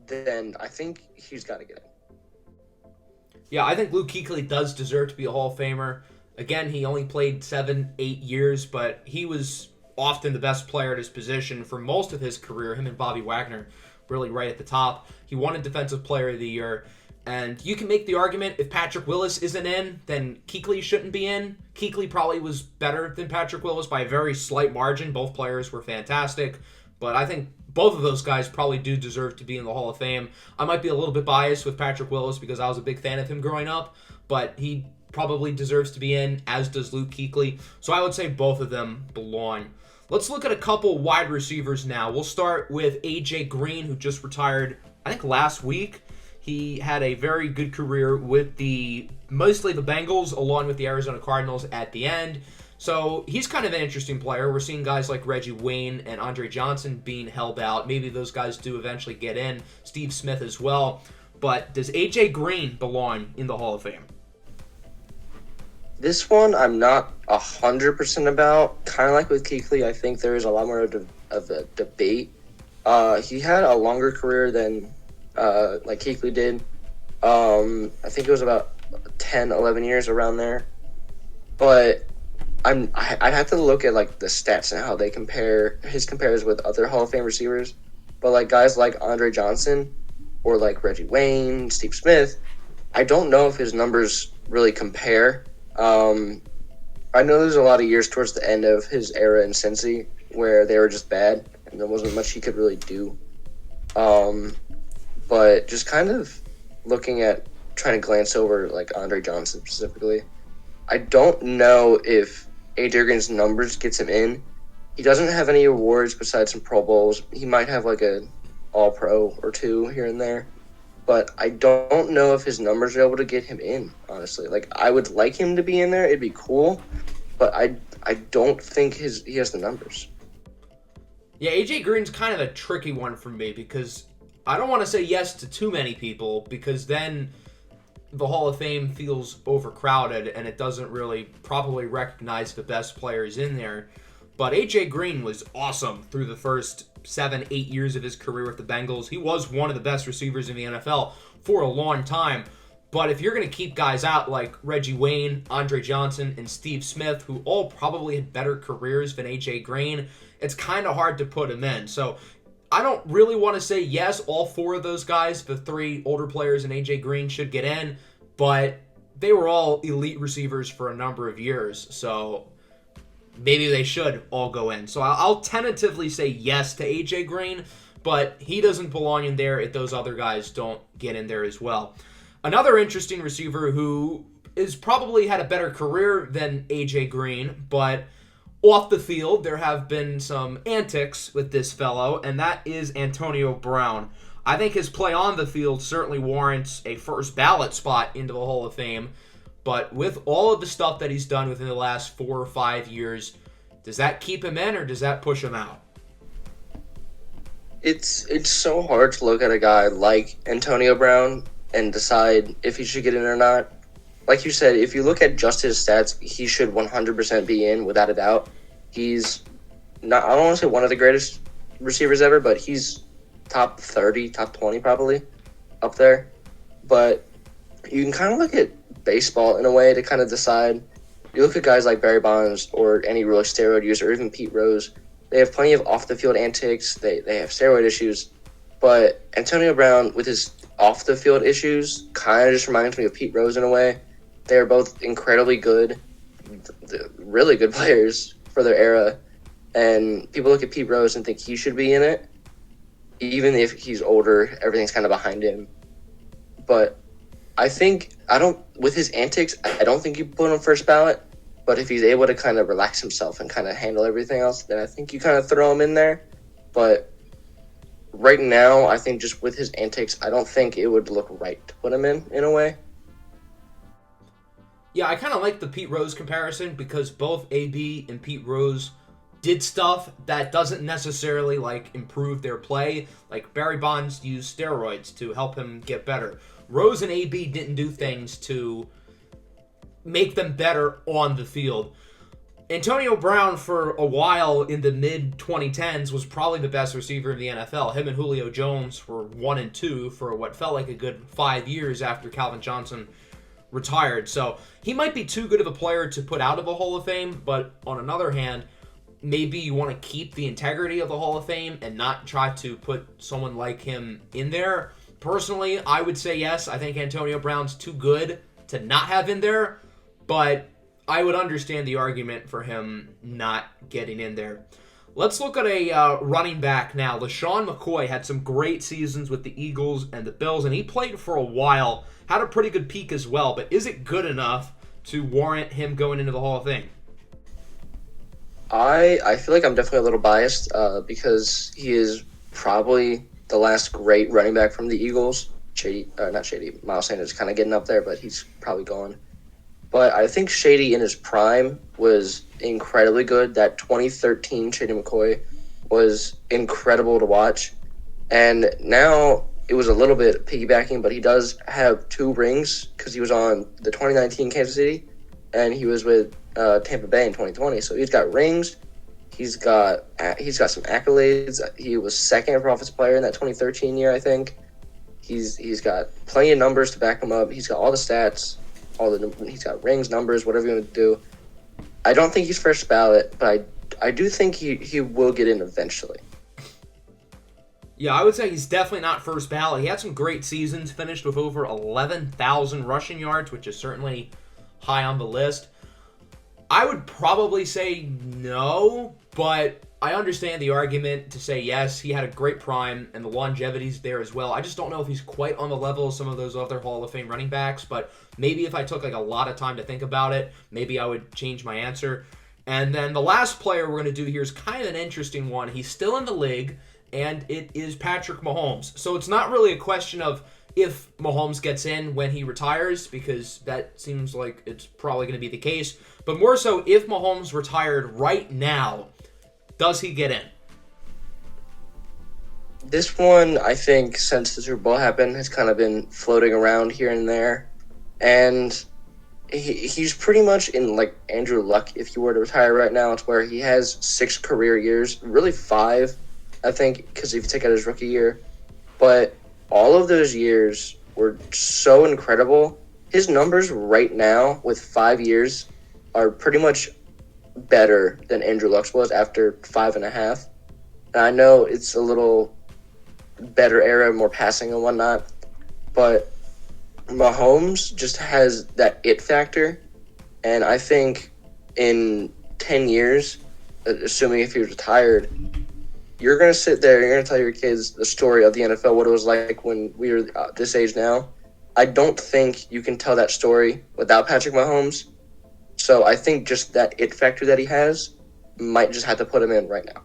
then I think he's got to get in. Yeah, I think Luke Kuechly does deserve to be a Hall of Famer. Again, he only played 7, 8 years, but he was often the best player at his position for most of his career. Him and Bobby Wagner really right at the top. He won a Defensive Player of the Year. And you can make the argument if Patrick Willis isn't in, then Kuechly shouldn't be in. Kuechly probably was better than Patrick Willis by a very slight margin. Both players were fantastic. But I think both of those guys probably do deserve to be in the Hall of Fame. I might be a little bit biased with Patrick Willis because I was a big fan of him growing up. But he probably deserves to be in, as does Luke Kuechly. So I would say both of them belong. Let's look at a couple wide receivers now. We'll start with A.J. Green, who just retired, I think, last week. He had a very good career with mostly the Bengals, along with the Arizona Cardinals at the end. So he's kind of an interesting player. We're seeing guys like Reggie Wayne and Andre Johnson being held out. Maybe those guys do eventually get in. Steve Smith as well. But does A.J. Green belong in the Hall of Fame? This one I'm not 100% about. Kind of like with Kuechly, I think there is a lot more of a debate. He had a longer career than like Kuechly did. I think it was about 10, 11 years around there. But I'd have to look at like the stats and how they compares with other Hall of Fame receivers. But like guys like Andre Johnson or like Reggie Wayne, Steve Smith, I don't know if his numbers really compare. I know there's a lot of years towards the end of his era in Cincy where they were just bad and there wasn't much he could really do. But just kind of looking at trying to glance over like Andre Johnson specifically, I don't know if A.J. Green's numbers gets him in. He doesn't have any awards besides some Pro Bowls. He might have like a All-Pro or two here and there. But I don't know if his numbers are able to get him in, honestly. Like, I would like him to be in there. It'd be cool. But I don't think he has the numbers. Yeah, A.J. Green's kind of a tricky one for me because I don't want to say yes to too many people because then the Hall of Fame feels overcrowded and it doesn't really properly recognize the best players in there. But A.J. Green was awesome through the first 7-8 years of his career with the Bengals. He was one of the best receivers in the NFL for a long time. But if you're going to keep guys out like Reggie Wayne, Andre Johnson, and Steve Smith, who all probably had better careers than A.J. Green, it's kind of hard to put him in. So I don't really want to say yes, all four of those guys, the three older players and A.J. Green should get in, but they were all elite receivers for a number of years. So maybe they should all go in. So I'll tentatively say yes to A.J. Green, but he doesn't belong in there if those other guys don't get in there as well. Another interesting receiver who is probably had a better career than A.J. Green, but off the field there have been some antics with this fellow, and that is Antonio Brown. I think his play on the field certainly warrants a first ballot spot into the Hall of Fame. But with all of the stuff that he's done within the last 4 or 5 years, does that keep him in or does that push him out? It's so hard to look at a guy like Antonio Brown and decide if he should get in or not. Like you said, if you look at just his stats, he should 100% be in without a doubt. He's not, I don't want to say one of the greatest receivers ever, but he's top 30, top 20 probably up there. But you can kind of look at baseball in a way to kind of decide. You look at guys like Barry Bonds or any really steroid user, or even Pete Rose. They have plenty of off-the-field antics. They have steroid issues. But Antonio Brown, with his off-the-field issues, kind of just reminds me of Pete Rose in a way. They are both incredibly good, really good players for their era. And people look at Pete Rose and think he should be in it. Even if he's older, everything's kind of behind him. But with his antics, I don't think you put him first ballot. But if he's able to kind of relax himself and kind of handle everything else, then I think you kind of throw him in there. But right now, I think just with his antics, I don't think it would look right to put him in a way. Yeah, I kind of like the Pete Rose comparison because both AB and Pete Rose did stuff that doesn't necessarily improve their play. Like Barry Bonds used steroids to help him get better. Rose and AB didn't do things to make them better on the field. Antonio Brown, for a while in the mid-2010s, was probably the best receiver in the NFL. Him and Julio Jones were 1 and 2 for what felt like a good 5 years after Calvin Johnson retired. So he might be too good of a player to put out of the Hall of Fame, but on another hand, maybe you want to keep the integrity of the Hall of Fame and not try to put someone like him in there. Personally, I would say yes. I think Antonio Brown's too good to not have in there, but I would understand the argument for him not getting in there. Let's look at a running back now. LaShawn McCoy had some great seasons with the Eagles and the Bills, and he played for a while. Had a pretty good peak as well, but is it good enough to warrant him going into the Hall of Fame? I feel like I'm definitely a little biased because he is probably the last great running back from the Eagles. Not Shady. Miles Sanders is kind of getting up there, but he's probably gone. But I think Shady in his prime was incredibly good. That 2013 Shady McCoy was incredible to watch. And now it was a little bit piggybacking, but he does have 2 rings because he was on the 2019 Kansas City and he was with Tampa Bay in 2020. So he's got rings. He's got some accolades. He was second for offensive player in that 2013 year, I think. He's got plenty of numbers to back him up. He's got all the stats. He's got rings, numbers, whatever you want to do. I don't think he's first ballot, but I do think he will get in eventually. Yeah, I would say he's definitely not first ballot. He had some great seasons, finished with over 11,000 rushing yards, which is certainly high on the list. I would probably say no, but I understand the argument to say yes. He had a great prime, and the longevity's there as well. I just don't know if he's quite on the level of some of those other Hall of Fame running backs, but maybe if I took like a lot of time to think about it, maybe I would change my answer. And then the last player we're going to do here is kind of an interesting one. He's still in the league, and it is Patrick Mahomes. So it's not really a question of if Mahomes gets in when he retires, because that seems like it's probably going to be the case, but more so if Mahomes retired right now, does he get in? This one, I think, since the Super Bowl happened, has kind of been floating around here and there. And he's pretty much in, like, Andrew Luck if he were to retire right now. It's where he has 6 career years, really 5, I think, because if you take out his rookie year. But all of those years were so incredible. His numbers right now with 5 years are pretty much better than Andrew Luck's was after 5.5. And I know it's a little better era, more passing and whatnot, but Mahomes just has that it factor. And I think in 10 years, assuming if he was retired, you're going to sit there, you're going to tell your kids the story of the NFL, what it was like when we were this age now. I don't think you can tell that story without Patrick Mahomes. So I think just that it factor that he has might just have to put him in right now.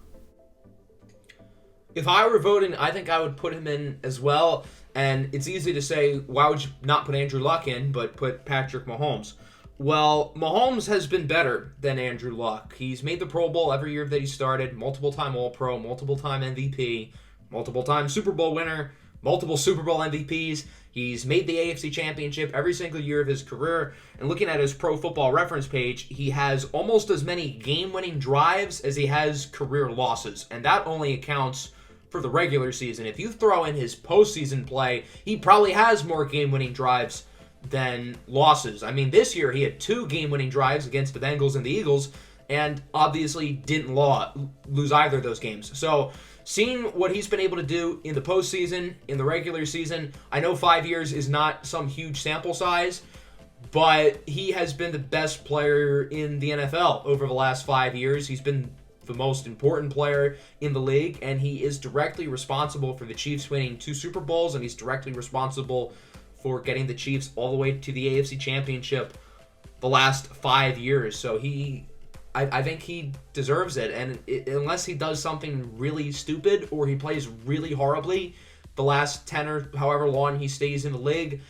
If I were voting, I think I would put him in as well. And it's easy to say, why would you not put Andrew Luck in, but put Patrick Mahomes? Well, Mahomes has been better than Andrew Luck. He's made the Pro Bowl every year that he started, multiple-time All-Pro, multiple-time MVP, multiple-time Super Bowl winner, multiple Super Bowl MVPs. He's made the AFC Championship every single year of his career. And looking at his Pro Football Reference page, he has almost as many game-winning drives as he has career losses. And that only accounts for the regular season. If you throw in his postseason play, he probably has more game-winning drives than losses. I mean, this year he had 2 game-winning drives against the Bengals and the Eagles, and obviously didn't lose either of those games. So seeing what he's been able to do in the postseason, in the regular season, I know 5 years is not some huge sample size, but he has been the best player in the NFL over the last 5 years. He's been the most important player in the league, and he is directly responsible for the Chiefs winning 2 Super Bowls, and he's directly responsible for getting the Chiefs all the way to the AFC Championship the last 5 years. So I think he deserves it, and unless he does something really stupid or he plays really horribly the last 10 or however long he stays in the league,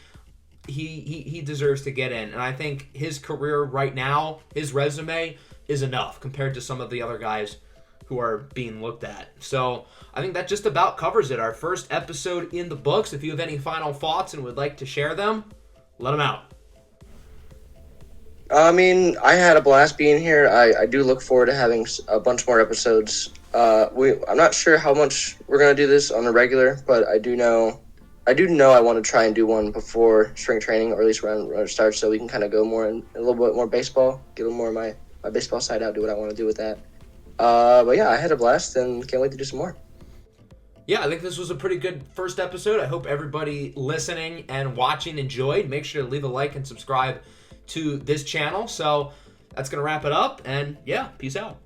he deserves to get in. And I think his career right now, his resume, is enough compared to some of the other guys who are being looked at. So I think that just about covers it. Our first episode in the books. If you have any final thoughts and would like to share them, let them out. I mean, I had a blast being here. I do look forward to having a bunch more episodes. I'm not sure how much we're going to do this on the regular, but I do know I want to try and do one before spring training, or at least when it starts, so we can kind of go more in a little bit more baseball, get a little more of my baseball side out, do what I want to do with that. But yeah, I had a blast and can't wait to do some more. Yeah, I think this was a pretty good first episode. I hope everybody listening and watching enjoyed. Make sure to leave a like and subscribe to this channel. So that's going to wrap it up. And yeah, peace out.